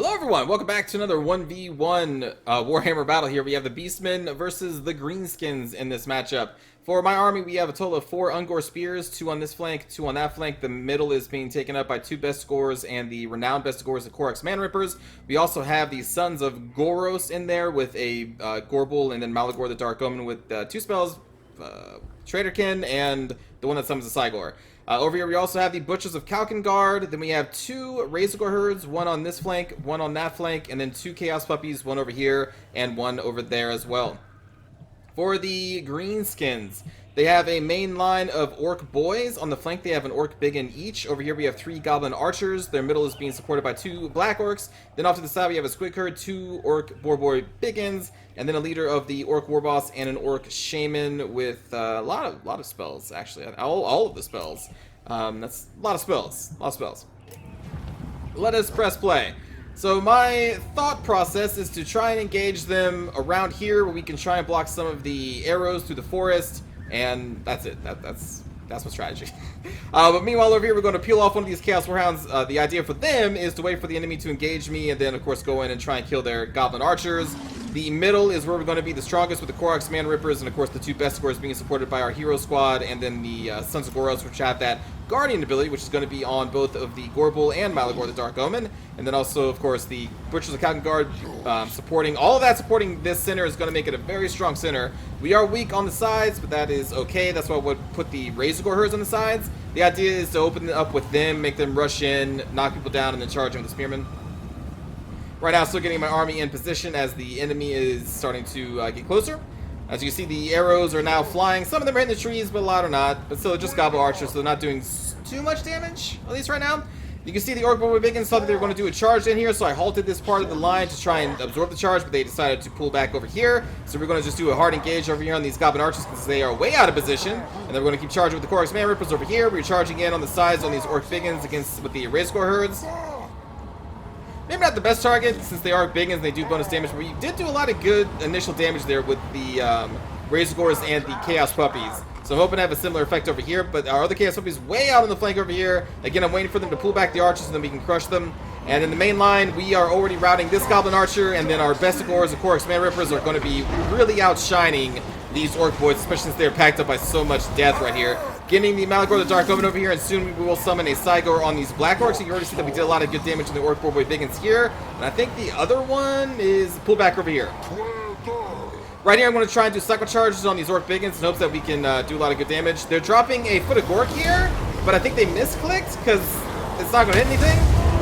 Hello everyone, welcome back to another 1v1 Warhammer battle here. We have the Beastmen versus the Greenskins in this matchup. For my army, we have a total of 4 Ungor Spears, 2 on this flank, 2 on that flank. The middle is being taken up by 2 Bestigors and the renowned Bestigors, the Korax Man-Rippers. We also have the Sons of Goros in there with a Gorbel and then Malagor the Dark Omen with 2 spells, Traderkin, and the one that summons the Cygor. Over here we also have the Butchers of Kalkengard, then we have 2 Razorgore herds, 1 on this flank, 1 on that flank, and then 2 Chaos Puppies, 1 over here, and 1 over there as well. For the Greenskins, they have a main line of Orc Boys. On the flank they have an Orc Biggin each. Over here we have 3 Goblin Archers. Their middle is being supported by 2 Black Orcs. Then off to the side we have a Squig Herd, 2 Orc Boar Biggins, and then a leader of the Orc Warboss and an Orc Shaman with a lot of spells, actually. All of the spells. That's a lot of spells. Let us press play. So my thought process is to try and engage them around here where we can try and block some of the arrows through the forest, and that's it. That's my strategy. But meanwhile over here we're going to peel off one of these Chaos Warhounds. The idea for them is to wait for the enemy to engage me and then of course go in and try and kill their Goblin Archers. The middle is where we're going to be the strongest with the Korax Man-Rippers and of course the 2 Bestigors being supported by our Hero Squad, and then the Sons of Goros, which have that Guardian ability, which is going to be on both of the Gorbel and Malagor the Dark Omen. And then also, of course, the Butchers of Kalkengard supporting. All of that supporting this center is going to make it a very strong center. We are weak on the sides, but that is okay. That's why I would put the Razorgore herds on the sides. The idea is to open it up with them, make them rush in, knock people down, and then charge in with the Spearmen. Right now, still getting my army in position as the enemy is starting to get closer. As you can see, the arrows are now flying. Some of them are hitting the trees, but a lot are not. But still, just Goblin Archers, so they're not doing too much damage, at least right now. You can see the Orc Boar Biggins thought that they were going to do a charge in here, so I halted this part of the line to try and absorb the charge, but they decided to pull back over here. So we're going to just do a hard engage over here on these Goblin Archers because they are way out of position. And then we're going to keep charging with the Korax Man-Rippers over here. We're charging in on the sides on these Orc Biggins with the Razorgore herds. Maybe not the best target since they are Biggins and they do bonus damage, but we did do a lot of good initial damage there with the Razorgores and the Chaos Puppies. So I'm hoping to have a similar effect over here, but our other Chaos Puppies way out on the flank over here. Again, I'm waiting for them to pull back the archers and then we can crush them. And in the main line, we are already routing this Goblin Archer, and then our Bestigors, the Korax Man-Rippers, are going to be really outshining these Orc Boys, especially since they're packed up by so much death right here. Getting the Malagor the Dark Omen over here, and soon we will summon a Cygor on these Black Orcs. So you already see that we did a lot of good damage to the Orc Boar Biggins here. And I think the other one is pull back over here. Right here, I'm going to try and do cycle charges on these Orc Biggins in hopes that we can do a lot of good damage. They're dropping a Foot of Gork here, but I think they misclicked because it's not going to hit anything.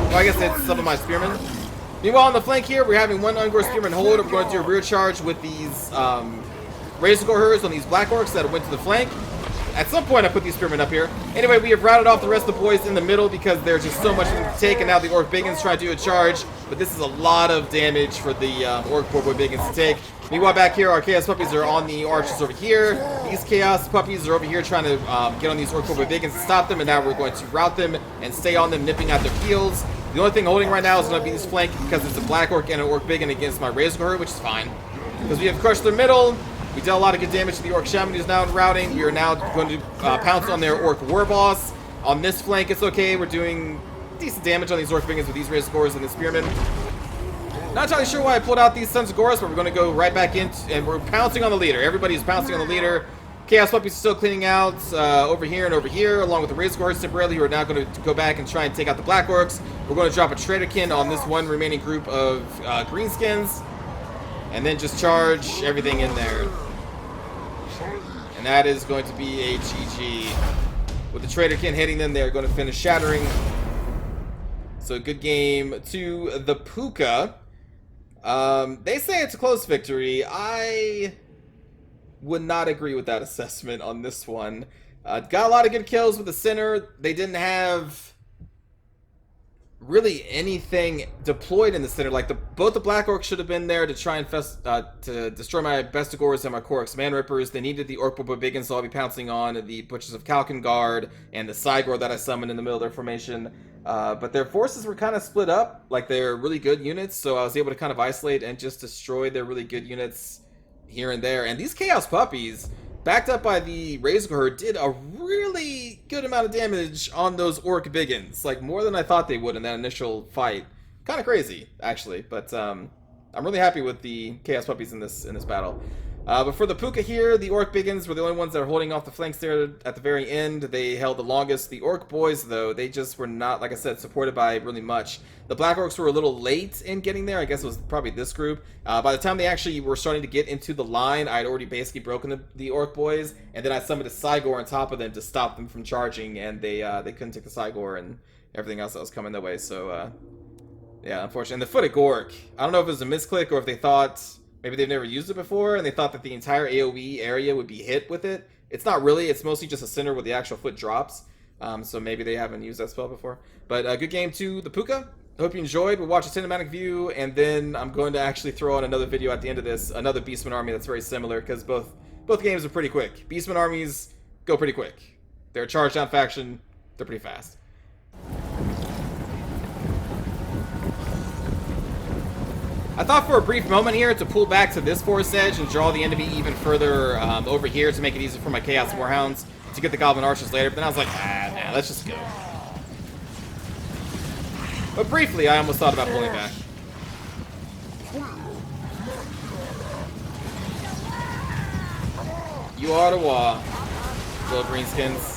Well, I guess it's some of my Spearmen. Meanwhile, on the flank here, we're having 1 Ungor Spearman hold. We're going to do a rear charge with these Razorgore herds on these Black Orcs that went to the flank. At some point, I put these Spearmen up here. Anyway, we have routed off the rest of the boys in the middle because there's just so much to take, and now the Orc Biggins try to do a charge, but this is a lot of damage for the Orc Boar Biggins to take. Meanwhile, back here, our Chaos Puppies are on the Archers over here. These Chaos Puppies are over here trying to get on these Orc Boar Biggins to stop them, and now we're going to rout them and stay on them, nipping at their heels. The only thing holding right now is going to be this flank because it's a Black Orc and an Orc Biggin against my Razorgore, which is fine. Because we have crushed their middle. We did a lot of good damage to the Orc Shaman who's now in routing. We are now going to pounce on their Orc Warboss. On this flank, it's okay. We're doing decent damage on these Orc Biggins with these Razorgores and the Spearmen. Not entirely sure why I pulled out these Sons of Goros, but we're going to go right back in, and we're pouncing on the leader. Everybody's pouncing on the leader. Chaos Puppies are still cleaning out over here and over here, along with the Razorgores temporarily, who are now going to go back and try and take out the Black Orcs. We're going to drop a Traderkin on this one remaining group of Greenskins, and then just charge everything in there. And that is going to be a GG. With the Traderkin hitting them, they're going to finish shattering. So good game to the Puka. They say it's a close victory. I would not agree with that assessment on this one. Got a lot of good kills with the center. They didn't have really anything deployed in the center. Like both the Black Orcs should have been there to try and to destroy my Bestigors and my Korax Man-Rippers. They needed the Orc Boar Biggins, so I'll be pouncing on the Butchers of Kalkengard and the Cygor that I summoned in the middle of their formation. But their forces were kind of split up. Like, they're really good units, so I was able to kind of isolate and just destroy their really good units here and there. And these Chaos Puppies, backed up by the Razorgore herd, did a really good amount of damage on those Orc Biggins. Like, more than I thought they would in that initial fight. kind of crazy, actually. But I'm really happy with the Chaos Puppies in this battle. But for the Puka here, the Orc Biggins were the only ones that were holding off the flanks there at the very end. They held the longest. The Orc Boys, though, they just were not, like I said, supported by really much. The Black Orcs were a little late in getting there. I guess it was probably this group. By the time they actually were starting to get into the line, I had already basically broken the Orc Boys, and then I summoned a Cygor on top of them to stop them from charging, and they couldn't take the Cygor and everything else that was coming their way. So, yeah, unfortunately. And the Footed Gork, I don't know if it was a misclick or if they thought... maybe they've never used it before, and they thought that the entire AoE area would be hit with it. It's not really. It's mostly just a center where the actual foot drops. So maybe they haven't used that spell before. But good game to the Puka. I hope you enjoyed. We'll watch a cinematic view, and then I'm going to actually throw on another video at the end of this. Another Beastman army that's very similar, because both games are pretty quick. Beastman armies go pretty quick. They're a charge down faction. They're pretty fast. I thought for a brief moment here to pull back to this forest edge and draw the enemy even further over here to make it easier for my Chaos Warhounds to get the Goblin Archers later, but then I was like, nah, let's just go. But briefly, I almost thought about pulling back. You are the wall, little greenskins.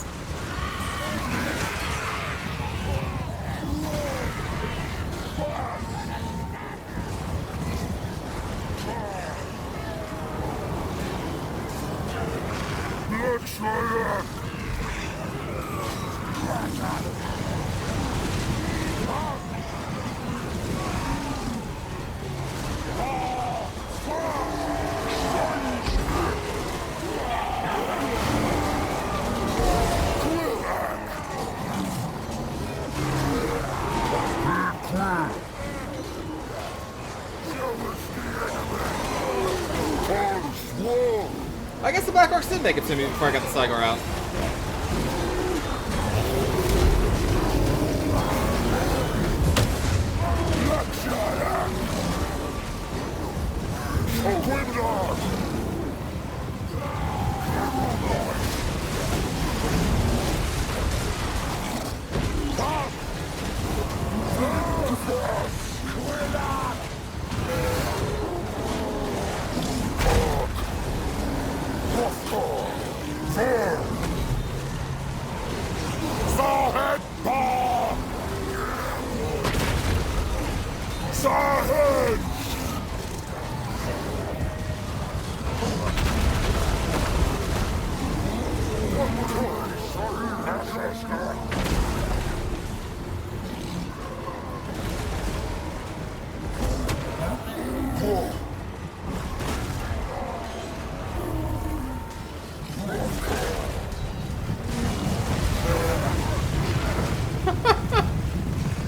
I guess the Black Orcs did make it to me before I got the Cygor out.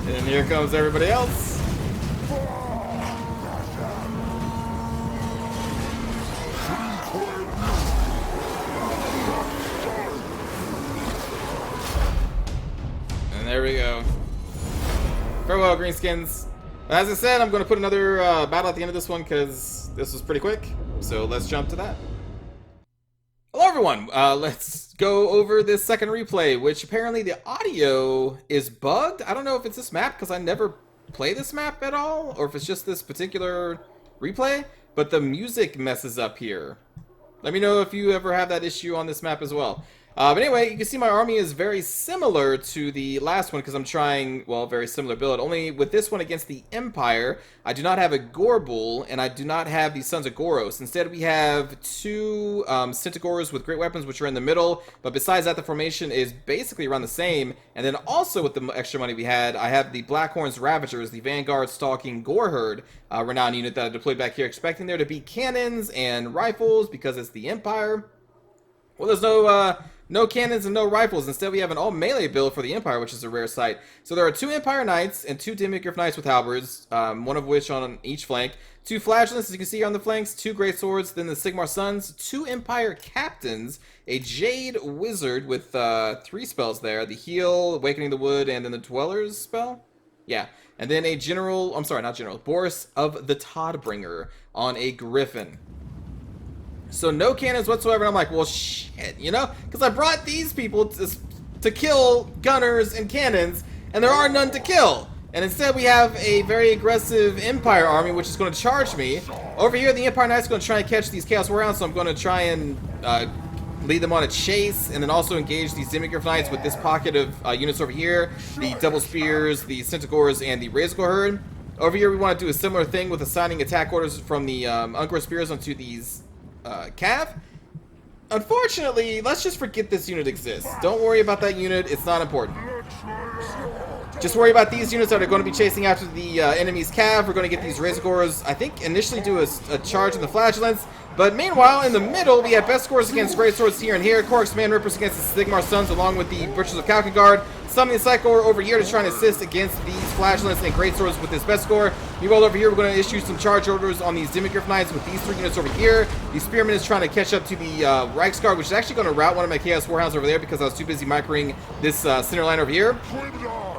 And here comes everybody else. And there we go. Farewell, greenskins. As I said, I'm going to put another battle at the end of this one because this was pretty quick. So let's jump to that. Hello, everyone. Let's go over this second replay, which apparently the audio is bugged. I don't know if it's this map because I never play this map at all, or if it's just this particular replay, but the music messes up here. Let me know if you ever have that issue on this map as well. But anyway, you can see my army is very similar to the last one because I'm trying, well, very similar build. Only with this one against the Empire, I do not have a Gorbul, and I do not have the Sons of Goros. Instead, we have two Centaurs with great weapons, which are in the middle. But besides that, the formation is basically around the same. And then also with the extra money we had, I have the Blackhorns Ravagers, the Vanguard Stalking Goreherd renowned unit that I deployed back here, expecting there to be cannons and rifles because it's the Empire. Well, there's no cannons and no rifles. Instead, we have an all-melee build for the Empire, which is a rare sight. So there are two Empire Knights and two Demigryph Knights with halberds, one of which on each flank. Two Flagellants, as you can see on the flanks, two Great Swords, then the Sigmar Sons, two Empire Captains, a Jade Wizard with 3 spells there, the Heal, Awakening the Wood, and then the Dwellers spell? Yeah. And then a General, I'm sorry, not General, Boris of the Toddbringer on a Griffin. So no cannons whatsoever, and I'm like, well, shit, you know? Because I brought these people to kill gunners and cannons, and there are none to kill. And instead we have a very aggressive Empire army, which is going to charge me. Over here, the Empire Knight's going to try and catch these Chaos Warhounds, so I'm going to try and lead them on a chase, and then also engage these Demigryph Knights with this pocket of units over here, the Double Spears, the Centaurs, and the Razorgore Herd. Over here, we want to do a similar thing with assigning attack orders from the Ungor Spears onto these Cav. Unfortunately, let's just forget this unit exists. Don't worry about that unit, it's not important. Just worry about these units that are going to be chasing after the enemy's Cav. We're going to get these Razorgores, I think, initially do a charge in the Flagellants. But meanwhile, in the middle, we have best scores against Great Swords here and here. Korx Man Rippers against the Sigmar Sons, along with the Butchers of Kalkengard. Summoning Cyclor over here to try and assist against these Flagellants and Great Swords with this best score. Meanwhile, over here, we're going to issue some charge orders on these Demigryph Knights with these 3 units over here. The Spearman is trying to catch up to the Reiksguard, which is actually going to route one of my Chaos Warhounds over there because I was too busy microing this center line over here.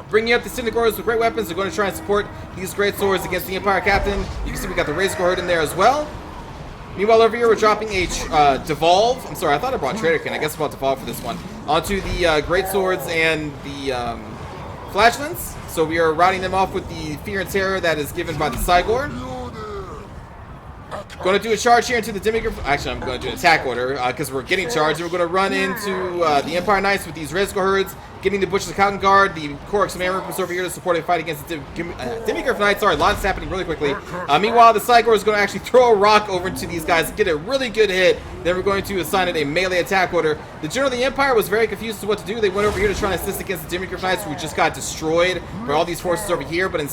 Bringing up the Centaurs with great weapons. They're going to try and support these Great Swords against the Empire Captain. You can see we got the Razorgore Herd in there as well. Meanwhile, over here, we're dropping a Devolve. I'm sorry, I thought I brought Traderkin. I guess I brought Devolve for this one. Onto the Great Swords and the Flagellants. So we are routing them off with the Fear and Terror that is given by the Cygor. Going to do a charge here into the Demigryph. Actually, I'm going to do an attack order because we're getting charged. And we're going to run into the Empire Knights with these Razorgore Herds, getting the Butchers of Kalkengard, the Korx Man Rippers over here to support a fight against the Demigryph Knights. Sorry, lots happening really quickly. Meanwhile, the Cygor is going to actually throw a rock over into these guys and get a really good hit. Then we're going to assign it a melee attack order. The General of the Empire was very confused as to what to do. They went over here to try and assist against the Demigryph Knights, who just got destroyed by all these forces over here. But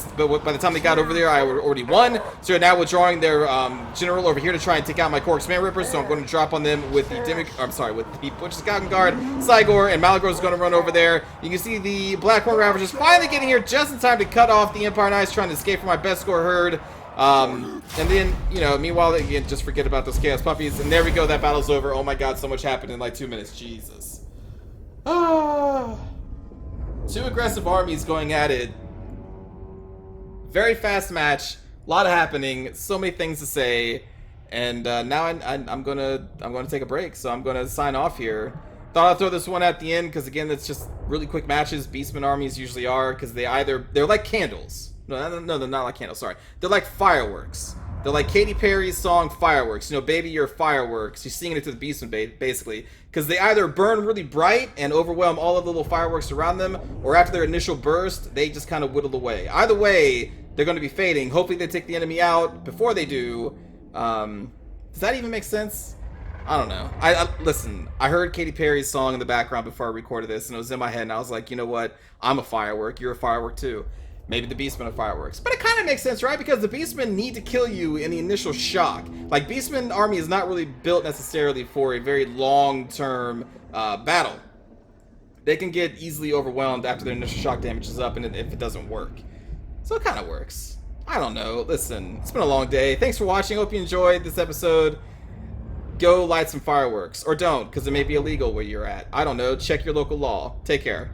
by the time they got over there, I already won. So now we're drawing their General over here to try and take out my Korx Man Rippers. So I'm going to drop on them with the with the Butchers of Kalkengard, Cygor, and Malagor is going to run over there. You can see the Blackhorn Ravagers finally getting here just in time to cut off the Empire Knights trying to escape from my best score herd. And then, you know, meanwhile, again, just forget about those Chaos Puppies. And there we go, that battle's over. Oh my god, so much happened in like 2 minutes. Jesus. Ah. 2 aggressive armies going at it. Very fast match. A lot happening. So many things to say. And now I'm gonna take a break. So I'm gonna sign off here. Thought I'd throw this one at the end because, again, it's just really quick matches. Beastman armies usually are because they're like candles. No, they're not like candles. Sorry, they're like fireworks. They're like Katy Perry's song "Fireworks." You know, baby, you're fireworks. You're singing it to the Beastman, basically, because they either burn really bright and overwhelm all of the little fireworks around them, or after their initial burst, they just kind of whittle away. Either way, they're going to be fading. Hopefully, they take the enemy out before they do. Does that even make sense? I don't know. Listen, I heard Katy Perry's song in the background before I recorded this, and it was in my head, and I was like, you know what? I'm a firework. You're a firework, too. Maybe the Beastmen are fireworks. But it kind of makes sense, right? Because the Beastmen need to kill you in the initial shock. Like, Beastmen army is not really built necessarily for a very long-term battle. They can get easily overwhelmed after their initial shock damage is up, and if it doesn't work. So it kind of works. I don't know. Listen, it's been a long day. Thanks for watching. Hope you enjoyed this episode. Go light some fireworks. Or don't, because it may be illegal where you're at. I don't know. Check your local law. Take care.